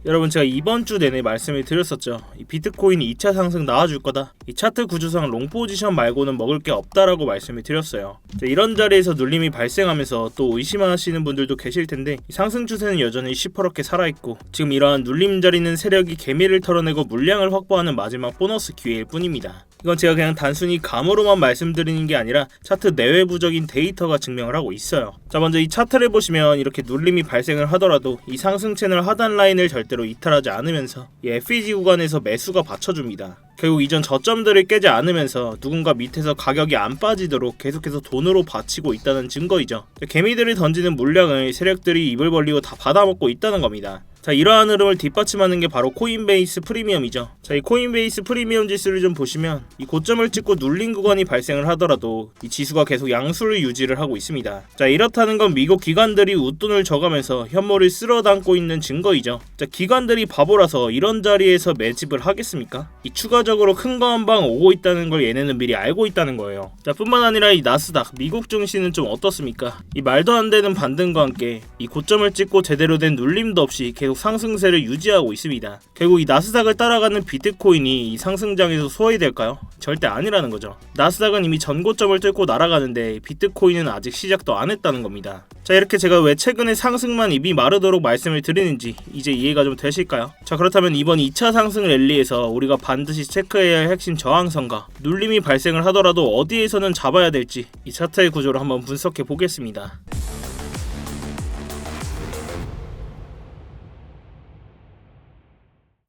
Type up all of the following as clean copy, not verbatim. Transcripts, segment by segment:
여러분, 제가 이번 주 내내 말씀을 드렸었죠. 이 비트코인이 2차 상승 나와줄 거다. 이 차트 구조상 롱 포지션 말고는 먹을 게 없다라고 말씀을 드렸어요. 이런 자리에서 눌림이 발생하면서 또 의심하시는 분들도 계실 텐데, 이 상승 추세는 여전히 시퍼렇게 살아있고 지금 이러한 눌림 자리는 세력이 개미를 털어내고 물량을 확보하는 마지막 보너스 기회일 뿐입니다. 이건 제가 그냥 단순히 감으로만 말씀드리는 게 아니라 차트 내외부적인 데이터가 증명을 하고 있어요. 자, 먼저 이 차트를 보시면 이렇게 눌림이 발생을 하더라도 이 상승 채널 하단 라인을 절대로 이탈하지 않으면서 이 FEG 구간에서 매수가 받쳐줍니다. 결국 이전 저점들을 깨지 않으면서 누군가 밑에서 가격이 안 빠지도록 계속해서 돈으로 받치고 있다는 증거이죠. 개미들이 던지는 물량을 세력들이 입을 벌리고 다 받아먹고 있다는 겁니다. 자, 이러한 흐름을 뒷받침하는 게 바로 코인베이스 프리미엄이죠. 자, 이 코인베이스 프리미엄 지수를 좀 보시면 이 고점을 찍고 눌린 구간이 발생을 하더라도 이 지수가 계속 양수를 유지를 하고 있습니다. 자, 이렇다는 건 미국 기관들이 웃돈을 져가면서 현물을 쓸어 담고 있는 증거이죠. 자, 기관들이 바보라서 이런 자리에서 매집을 하겠습니까? 이 추가적으로 큰 거 한 방 오고 있다는 걸 얘네는 미리 알고 있다는 거예요. 자, 뿐만 아니라 이 나스닥 미국 증시는 좀 어떻습니까? 이 말도 안 되는 반등과 함께 이 고점을 찍고 제대로 된 눌림도 없이 계속 상승세를 유지하고 있습니다. 결국 이 나스닥을 따라가는 비트코인이 이 상승장에서 소외될까요? 절대 아니라는 거죠. 나스닥은 이미 전고점을 뚫고 날아가는데 비트코인은 아직 시작도 안 했다는 겁니다. 자, 이렇게 제가 왜 최근에 상승만 입이 마르도록 말씀을 드리는지 이제 이해가 좀 되실까요? 자, 그렇다면 이번 2차 상승 랠리에서 우리가 반드시 체크해야 할 핵심 저항선과 눌림이 발생을 하더라도 어디에서는 잡아야 될지 이 차트의 구조를 한번 분석해 보겠습니다.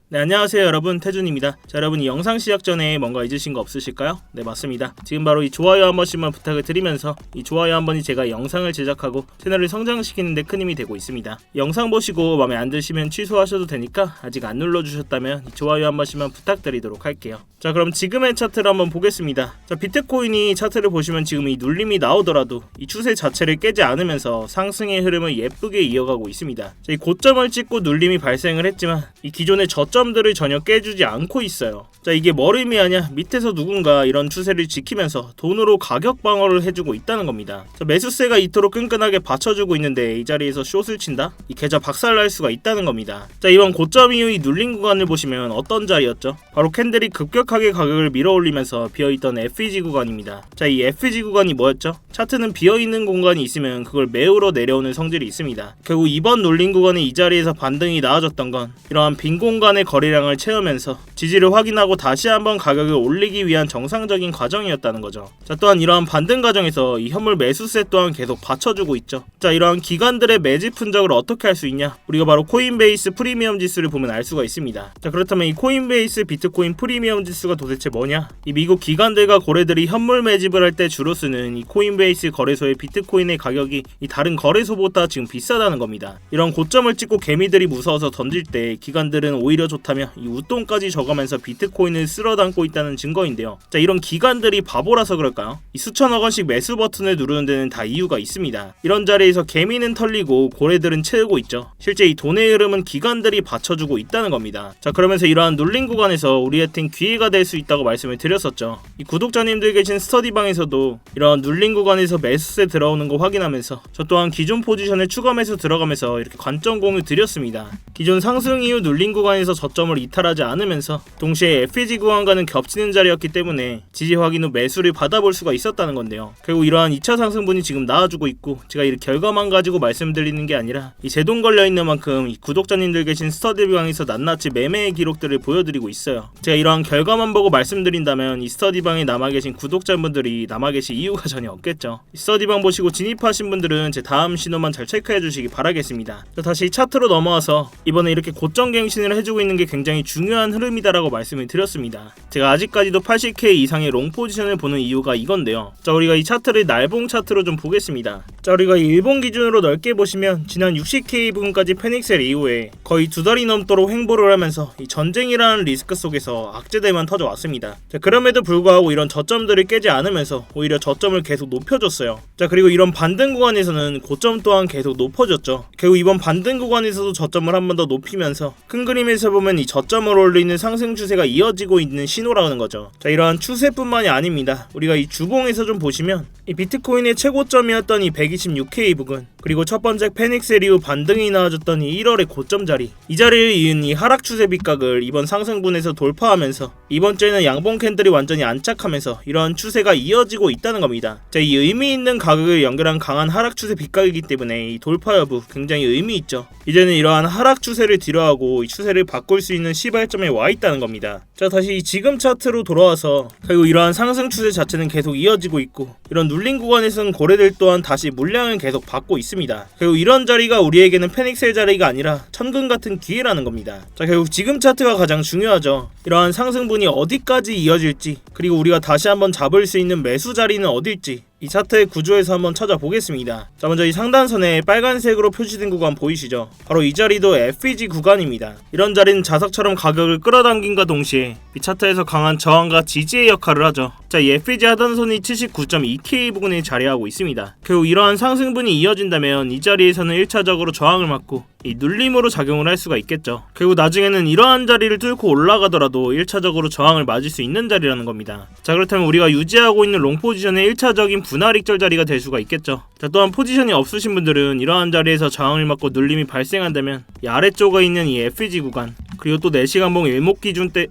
네, 안녕하세요 여러분, 태준입니다. 자, 여러분, 이 영상 시작 전에 뭔가 잊으신 거 없으실까요? 네, 맞습니다. 지금 바로 이 좋아요 한 번씩만 부탁을 드리면서 이 좋아요 한 번이 제가 영상을 제작하고 채널을 성장시키는 데 큰 힘이 되고 있습니다. 영상 보시고 마음에 안 드시면 취소하셔도 되니까 아직 안 눌러주셨다면 이 좋아요 한 번씩만 부탁드리도록 할게요. 자, 그럼 지금의 차트를 한번 보겠습니다. 자, 비트코인이 차트를 보시면 지금 이 눌림이 나오더라도 이 추세 자체를 깨지 않으면서 상승의 흐름을 예쁘게 이어가고 있습니다. 자, 이 고점을 찍고 눌림이 발생을 했지만 이 기존의 저점들을 전혀 깨주지 않고 있어요. 자, 이게 뭘 의미하냐? 밑에서 누군가 이런 추세를 지키면서 돈으로 가격 방어를 해주고 있다는 겁니다. 자, 매수세가 이토록 끈끈하게 받쳐주고 있는데 이 자리에서 숏을 친다? 이 계좌 박살날 수가 있다는 겁니다. 자, 이번 고점 이후 이 눌린 구간을 보시면 어떤 자리였죠? 바로 캔들이 급격하게 가격을 밀어올리면서 비어있던 FEG 구간입니다. 자, 이 FEG 구간이 뭐였죠? 차트는 비어있는 공간이 있으면 그걸 메우러 내려오는 성질이 있습니다. 결국 이번 눌린 구간의 이 자리에서 반등이 나아졌던 건 이러한 빈 공간의 거래량을 채우면서 지지를 확인하고 다시 한번 가격을 올리기 위한 정상적인 과정이었다는 거죠. 자, 또한 이러한 반등 과정에서 이 현물 매수세 또한 계속 받쳐주고 있죠. 자, 이러한 기관들의 매집 흔적을 어떻게 할 수 있냐? 우리가 바로 코인베이스 프리미엄 지수를 보면 알 수가 있습니다. 자, 그렇다면 이 코인베이스 비트코인 프리미엄 지수가 도대체 뭐냐? 이 미국 기관들과 고래들이 현물 매집을 할 때 주로 쓰는 이 코인베이스 거래소의 비트코인의 가격이 이 다른 거래소보다 지금 비싸다는 겁니다. 이런 고점을 찍고 개미들이 무서워서 던질 때 기관들은 오히려 좋다며 이 웃돈까지 져가면서 비트코인을 쓸어 담고 있다는 증거인데요. 자, 이런 기관들이 바보라서 그럴까요? 이 수천억 원씩 매수 버튼을 누르는 데는 다 이유가 있습니다. 이런 자리에서 개미는 털리고 고래들은 채우고 있죠. 실제 이 돈의 흐름은 기관들이 받쳐주고 있다는 겁니다. 자, 그러면서 이러한 눌린 구간에서 우리한텐 기회가 될 수 있다고 말씀을 드렸었죠. 이 구독자님들 계신 스터디방에서도 이러한 눌린 구간에서 매수세 들어오는 거 확인하면서 저 또한 기존 포지션에 추가 매수 들어가면서 이렇게 관점 공유 드렸습니다. 기존 상승 이후 눌린 구간에서 저점을 이탈하지 않으면서 동시에 FEG 구간과는 겹치는 자리였기 때문에 지지 확인 후 매수를 받아볼 수가 있었다는 건데요. 결국 이러한 2차 상승분이 지금 나와주고 있고 제가 이 결과만 가지고 말씀드리는 게 아니라 이 제 돈 걸려있는 만큼 이 구독자님들 계신 스터디방에서 낱낱이 매매의 기록들을 보여드리고 있어요. 제가 이러한 결과만 보고 말씀드린다면 이 스터디방에 남아 계신 구독자분들이 남아 계실 이유가 전혀 없겠죠. 이 스터디방 보시고 진입하신 분들은 제 다음 신호만 잘 체크해 주시기 바라겠습니다. 자, 다시 차트로 넘어와서 이번에 이렇게 고점 갱신을 해주고 있는 게 굉장히 중요한 흐름이다라고 말씀을 드렸습니다. 제가 아직까지도 80K 이상의 롱 포지션을 보는 이유가 이건데요. 자, 우리가 이 차트를 날봉 차트로 좀 보겠습니다. 자, 우리가 이 일본 기준으로 넓게 보시면 지난 60K 부근까지 패닉셀 이후에 거의 2달이 넘도록 횡보를 하면서 이 전쟁이라는 리스크 속에서 악재들만 터져왔습니다. 자, 그럼에도 불구하고 이런 저점들을 깨지 않으면서 오히려 저점을 계속 높여줬어요. 자, 그리고 이런 반등 구간에서는 고점 또한 계속 높아졌죠. 결국 이번 반등 구간에서도 저점을 한 번 더 높이면서 큰 그림에서 보면 이 저점을 올리는 상승 추세가 이어지고 있는 신호라는 거죠. 자, 이러한 추세뿐만이 아닙니다. 우리가 이 주봉에서 좀 보시면 이 비트코인의 최고점이었던 이 126K 부근, 그리고 첫 번째 패닉셀 이후 반등이 나와줬던 이 1월의 고점 자리, 이 자리를 이은 이 하락 추세 빗각을 이번 상승분에서 돌파하면서 이번 주에는 양봉 캔들이 완전히 안착하면서 이러한 추세가 이어지고 있다는 겁니다. 자, 이 의미 있는 가격을 연결한 강한 하락 추세 빗각이기 때문에 이 돌파 여부 굉장히 의미 있죠. 이제는 이러한 하락 추세를 뒤로하고 이 추세를 바꿀 수 있는 시발점에 와 있다는 겁니다. 자, 다시 지금 차트로 돌아와서 결국 이러한 상승 추세 자체는 계속 이어지고 있고, 이런 눌린 구간에서는 고래들 또한 다시 물량을 계속 받고 있습니다. 결국 이런 자리가 우리에게는 패닉셀 자리가 아니라 천금 같은 기회라는 겁니다. 자, 결국 지금 차트가 가장 중요하죠. 이러한 상승분이 어디까지 이어질지, 그리고 우리가 다시 한번 잡을 수 있는 매수 자리는 어딜지 이 차트의 구조에서 한번 찾아보겠습니다. 자, 먼저 이 상단선에 빨간색으로 표시된 구간 보이시죠? 바로 이 자리도 FEG 구간입니다. 이런 자리는 자석처럼 가격을 끌어당김과 동시에 이 차트에서 강한 저항과 지지의 역할을 하죠. 자, 이 FEG 하단선이 79.2K 부근에 자리하고 있습니다. 결국 이러한 상승분이 이어진다면 이 자리에서는 1차적으로 저항을 맞고 이 눌림으로 작용을 할 수가 있겠죠. 결국 나중에는 이러한 자리를 뚫고 올라가더라도 1차적으로 저항을 맞을 수 있는 자리라는 겁니다. 자, 그렇다면 우리가 유지하고 있는 롱 포지션의 1차적인 분할 익절 자리가 될 수가 있겠죠. 자, 또한 포지션이 없으신 분들은 이러한 자리에서 저항을 맞고 눌림이 발생한다면 이 아래쪽에 있는 이 FEG 구간, 그리고 또 4시간봉 일목기준대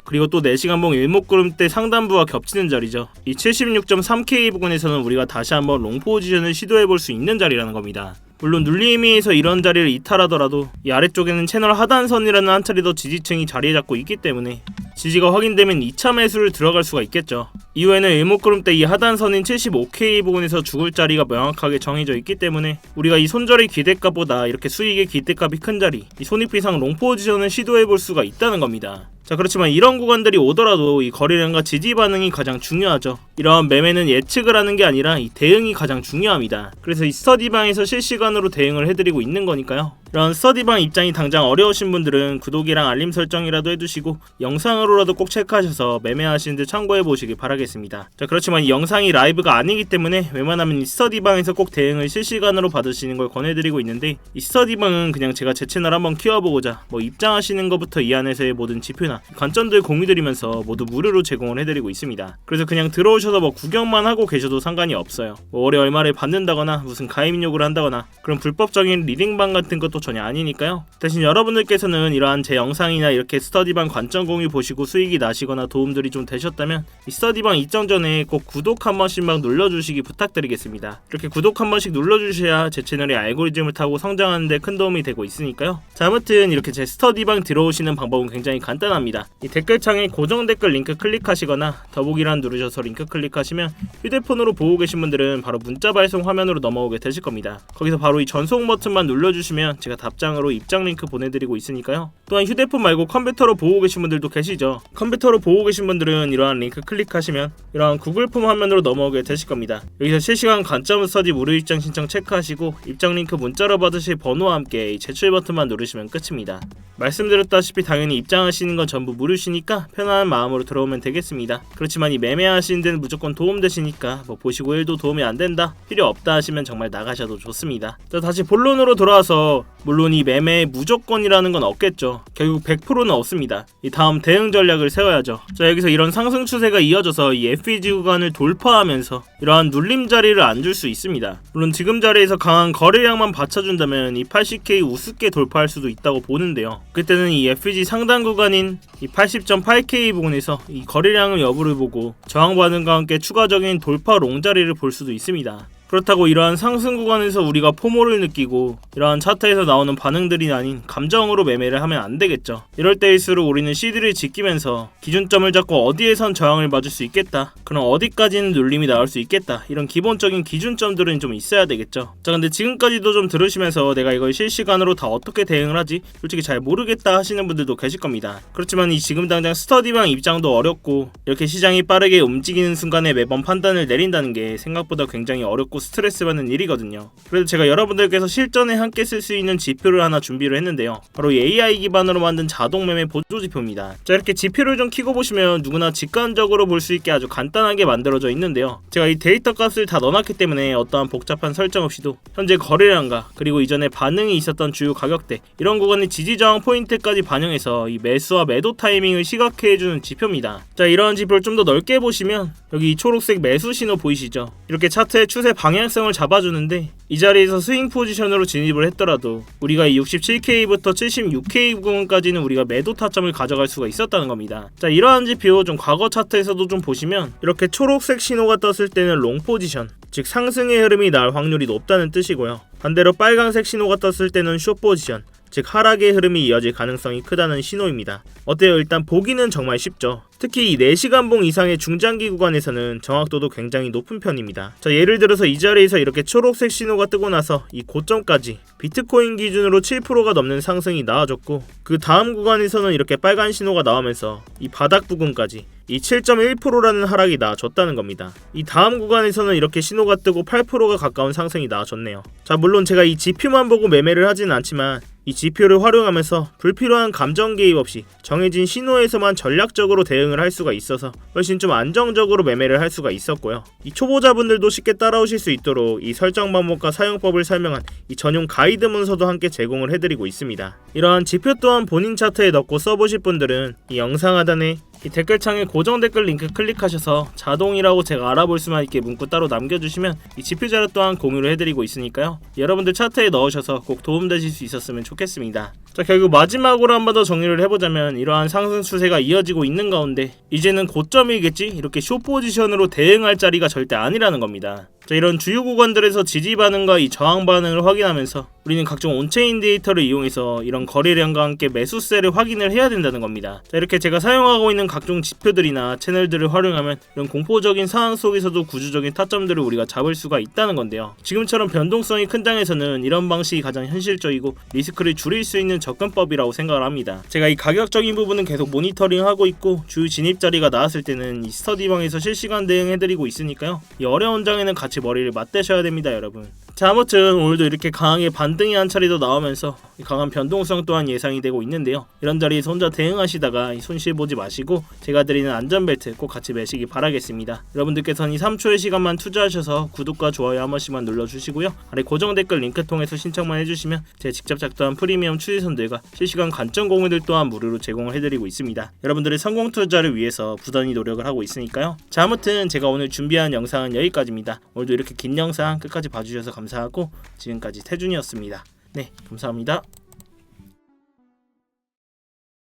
그리고 또 4시간봉 일목구름대 상단부와 겹치는 자리죠. 이 76.3K 부근에서는 우리가 다시 한번 롱 포지션을 시도해볼 수 있는 자리라는 겁니다. 물론 눌림에서 이런 자리를 이탈하더라도 이 아래쪽에는 채널 하단선이라는 한 차례 더 지지층이 자리 잡고 있기 때문에 지지가 확인되면 2차 매수를 들어갈 수가 있겠죠. 이후에는 일목구름대 이 하단선인 75K 부근에서 죽을 자리가 명확하게 정해져 있기 때문에 우리가 이 손절의 기대값보다 이렇게 수익의 기대값이 큰 자리, 이 손익비상 롱 포지션을 시도해볼 수가 있다는 겁니다. 자, 그렇지만 이런 구간들이 오더라도 이 거래량과 지지 반응이 가장 중요하죠. 이러한 매매는 예측을 하는 게 아니라 이 대응이 가장 중요합니다. 그래서 이 스터디방에서 실시간으로 대응을 해드리고 있는 거니까요. 이런 스터디방 입장이 당장 어려우신 분들은 구독이랑 알림 설정이라도 해두시고 영상으로라도 꼭 체크하셔서 매매하시는데 참고해보시길 바라겠습니다. 자, 그렇지만 이 영상이 라이브가 아니기 때문에 웬만하면 이 스터디방에서 꼭 대응을 실시간으로 받으시는 걸 권해드리고 있는데, 이 스터디방은 그냥 제가 제 채널 한번 키워보고자 입장하시는 것부터 이 안에서의 모든 지표나 관점들 공유드리면서 모두 무료로 제공을 해드리고 있습니다. 그래서 그냥 들어오셔서 구경만 하고 계셔도 상관이 없어요. 월에 얼마를 받는다거나 무슨 가입 요구를 한다거나 그런 불법적인 리딩방 같은 것도 전혀 아니니까요. 대신 여러분들께서는 이러한 제 영상이나 이렇게 스터디방 관점 공유 보시고 수익이 나시거나 도움들이 좀 되셨다면 이 스터디방 입장 전에 꼭 구독 한 번씩만 눌러주시기 부탁드리겠습니다. 이렇게 구독 한 번씩 눌러주셔야 제 채널이 알고리즘을 타고 성장하는 데 큰 도움이 되고 있으니까요. 자, 아무튼 이렇게 제 스터디방 들어오시는 방법은 굉장히 간단합니다. 이 댓글창에 고정 댓글 링크 클릭하시거나 더보기란 누르셔서 링크 클릭하시면 휴대폰으로 보고 계신 분들은 바로 문자 발송 화면으로 넘어오게 되실 겁니다. 거기서 바로 이 전송 버튼만 눌러주시면 제가 답장으로 입장 링크 보내드리고 있으니까요. 또한 휴대폰 말고 컴퓨터로 보고 계신 분들도 계시죠. 컴퓨터로 보고 계신 분들은 이러한 링크 클릭하시면 이러한 구글 폼 화면으로 넘어오게 되실 겁니다. 여기서 실시간 관점 스터디 무료 입장 신청 체크하시고 입장 링크 문자로 받으실 번호와 함께 이 제출 버튼만 누르시면 끝입니다. 말씀드렸다시피 당연히 입장하시는 건 전부 무료시니까 편안한 마음으로 들어오면 되겠습니다. 그렇지만 이 매매하시는 데는 무조건 도움되시니까 보시고 1도 도움이 안 된다, 필요 없다 하시면 정말 나가셔도 좋습니다. 자, 다시 본론으로 돌아와서 물론 이 매매의 무조건이라는 건 없겠죠. 결국 100%는 없습니다. 이 다음 대응 전략을 세워야죠. 자, 여기서 이런 상승 추세가 이어져서 이 FEG 구간을 돌파하면서 이러한 눌림 자리를 안 줄 수 있습니다. 물론 지금 자리에서 강한 거래량만 받쳐준다면 이 80K 우습게 돌파할 수도 있다고 보는데요. 그때는 이 FEG 상단 구간인 이 80.8K 부근에서 이 거래량의 여부를 보고 저항 반응과 함께 추가적인 돌파 롱 자리를 볼 수도 있습니다. 그렇다고 이러한 상승 구간에서 우리가 포모를 느끼고 이러한 차트에서 나오는 반응들이 아닌 감정으로 매매를 하면 안 되겠죠. 이럴 때일수록 우리는 CD를 지키면서 기준점을 잡고 어디에선 저항을 맞을 수 있겠다, 그럼 어디까지는 눌림이 나올 수 있겠다, 이런 기본적인 기준점들은 좀 있어야 되겠죠. 자, 근데 지금까지도 좀 들으시면서 내가 이걸 실시간으로 다 어떻게 대응을 하지? 솔직히 잘 모르겠다 하시는 분들도 계실 겁니다. 그렇지만 이 지금 당장 스터디방 입장도 어렵고 이렇게 시장이 빠르게 움직이는 순간에 매번 판단을 내린다는 게 생각보다 굉장히 어렵고 스트레스 받는 일이거든요. 그래서 제가 여러분들께서 실전에 함께 쓸 수 있는 지표를 하나 준비를 했는데요. 바로 이 AI 기반으로 만든 자동 매매 보조 지표입니다. 자, 이렇게 지표를 좀 키고 보시면 누구나 직관적으로 볼 수 있게 아주 간단하게 만들어져 있는데요. 제가 이 데이터 값을 다 넣어놨기 때문에 어떠한 복잡한 설정 없이도 현재 거래량과 그리고 이전에 반응이 있었던 주요 가격대, 이런 구간의 지지 저항 포인트까지 반영해서 이 매수와 매도 타이밍을 시각화해주는 지표입니다. 자, 이러한 지표를 좀 더 넓게 보시면 여기 이 초록색 매수 신호 보이시죠? 이렇게 차트의 추세 방향 방향성을 잡아주는데 이 자리에서 스윙 포지션으로 진입을 했더라도 우리가 이 67K부터 76K 부분까지는 우리가 매도 타점을 가져갈 수가 있었다는 겁니다. 자, 이러한 지표 좀 과거 차트에서도 좀 보시면 이렇게 초록색 신호가 떴을 때는 롱 포지션, 즉 상승의 흐름이 날 확률이 높다는 뜻이고요. 반대로 빨간색 신호가 떴을 때는 숏 포지션, 즉 하락의 흐름이 이어질 가능성이 크다는 신호입니다. 어때요? 일단 보기는 정말 쉽죠. 특히 이 4시간봉 이상의 중장기 구간에서는 정확도도 굉장히 높은 편입니다. 자, 예를 들어서 이 자리에서 이렇게 초록색 신호가 뜨고 나서 이 고점까지 비트코인 기준으로 7%가 넘는 상승이 나와줬고, 그 다음 구간에서는 이렇게 빨간 신호가 나오면서 이 바닥 부근까지 이 7.1%라는 하락이 나와줬다는 겁니다. 이 다음 구간에서는 이렇게 신호가 뜨고 8%가 가까운 상승이 나와줬네요. 자, 물론 제가 이 지표만 보고 매매를 하진 않지만 이 지표를 활용하면서 불필요한 감정 개입 없이 정해진 신호에서만 전략적으로 대응을 할 수가 있어서 훨씬 좀 안정적으로 매매를 할 수가 있었고요. 이 초보자분들도 쉽게 따라오실 수 있도록 이 설정 방법과 사용법을 설명한 이 전용 가이드 문서도 함께 제공을 해드리고 있습니다. 이러한 지표 또한 본인 차트에 넣고 써보실 분들은 이 영상 하단에 이 댓글창에 고정 댓글 링크 클릭하셔서 자동이라고 제가 알아볼 수만 있게 문구 따로 남겨주시면 이 지표 자료 또한 공유를 해드리고 있으니까요. 여러분들 차트에 넣으셔서 꼭 도움되실 수 있었으면 좋겠습니다. 자, 결국 마지막으로 한 번 더 정리를 해보자면 이러한 상승 추세가 이어지고 있는 가운데 이제는 고점이겠지? 이렇게 숏 포지션으로 대응할 자리가 절대 아니라는 겁니다. 자, 이런 주요 구간들에서 지지 반응과 이 저항 반응을 확인하면서 우리는 각종 온체인 데이터를 이용해서 이런 거래량과 함께 매수세를 확인을 해야 된다는 겁니다. 자, 이렇게 제가 사용하고 있는 각종 지표들이나 채널들을 활용하면 이런 공포적인 상황 속에서도 구조적인 타점들을 우리가 잡을 수가 있다는 건데요. 지금처럼 변동성이 큰 장에서는 이런 방식이 가장 현실적이고 리스크를 줄일 수 있는 접근법이라고 생각을 합니다. 제가 이 가격적인 부분은 계속 모니터링하고 있고 주요 진입 자리가 나왔을 때는 이 스터디방에서 실시간 대응해드리고 있으니까요. 이 어려운 장에는 같이 머리를 맞대셔야 됩니다, 여러분. 자, 아무튼 오늘도 이렇게 강하게 반등의 한 차례도 나오면서 강한 변동성 또한 예상이 되고 있는데요. 이런 자리에서 혼자 대응하시다가 손실 보지 마시고 제가 드리는 안전벨트 꼭 같이 매시기 바라겠습니다. 여러분들께서는 이 3초의 시간만 투자하셔서 구독과 좋아요 한 번씩만 눌러주시고요. 아래 고정 댓글 링크 통해서 신청만 해주시면 제가 직접 작성한 프리미엄 추리선들과 실시간 관점 공유들 또한 무료로 제공을 해드리고 있습니다. 여러분들의 성공 투자를 위해서 부단히 노력을 하고 있으니까요. 자, 아무튼 제가 오늘 준비한 영상은 여기까지입니다. 오늘도 이렇게 긴 영상 끝까지 봐주셔서 감사하고 지금까지 태준이었습니다. 네, 감사합니다.